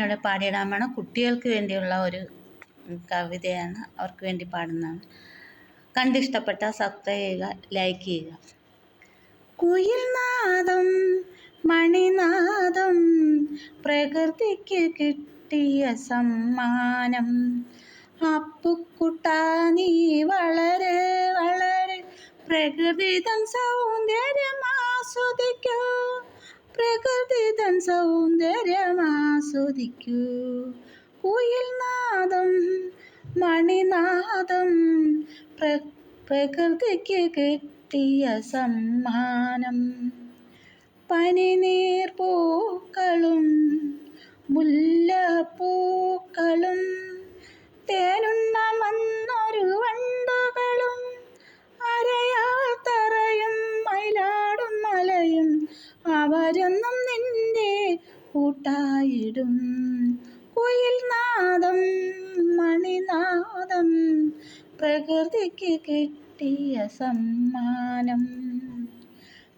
ഇവിടെ പാടിയിടാൻ കുട്ടികൾക്ക് വേണ്ടിയുള്ള ഒരു കവിതയാണ്, അവർക്ക് വേണ്ടി പാടുന്നതാണ്. കണ്ടിഷ്ടപ്പെട്ട സബ്സ്ക്രൈബ് ചെയ്യുക, ലൈക്ക് ചെയ്യുക. കുയിൽനാദം മണിനാദം പ്രകൃതിക്ക് കിട്ടിയ സമ്മാനം. അപ്പുക്കുട്ടാ നീ വളരെ വളരെ പ്രകൃതി തൻ സൗന്ദര്യം ആസ്വദിക്കൂ, പ്രകൃതി തൻ സൗന്ദര്യം ആസ്വദിക്കൂ. കുയിൽനാദം മണിനാദം പ്രകൃതിക്ക് കിട്ടിയ സമ്മാനം. പനിനീർ പൂക്കളും മുല്ലപ്പൂക്കളും തേനുണ്ണാൻ വന്നൊരു വണ്ടുകളും അരയാൽ തറയും മയിലാടും മലയും അവരൊന്നും നിന്റെ കൂട്ടായിടും. കുയിൽനാദം മണിനാദം പ്രകൃതിക്ക് കിട്ടിയ സമ്മാനം.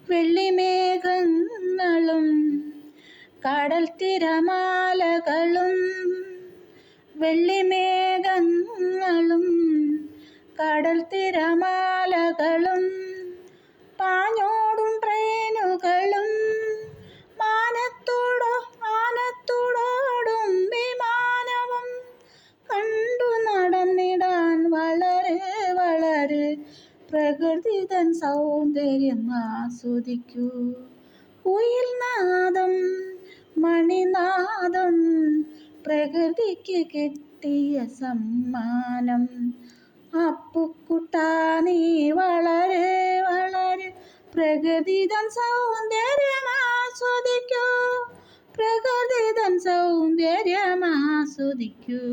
വെള്ളിമേഘങ്ങളും കടൽ തിരമാലകളും, വെള്ളിമേഘങ്ങളും കടൽ തിരമാലകളും പാഞ്ഞോടും ട്രെയിനുകളും മാനത്തോടോടും വിമാനവും കണ്ടു നടന്നിടാൻ വളരെ വളരെ പ്രകൃതി തൻ സൗന്ദര്യം ആസ്വദിക്കൂ. കുയിൽനാദം മണിനാദം പ്രകൃതിക്ക് കിട്ടിയ സമ്മാനം. അപ്പുക്കുട്ടാ നീ വളരെ വളരെ പ്രകൃതി തൻ സൗന്ദര്യം ആസ്വദിക്കൂ, പ്രകൃതി തൻ സൗന്ദര്യം ആസ്വദിക്കൂ.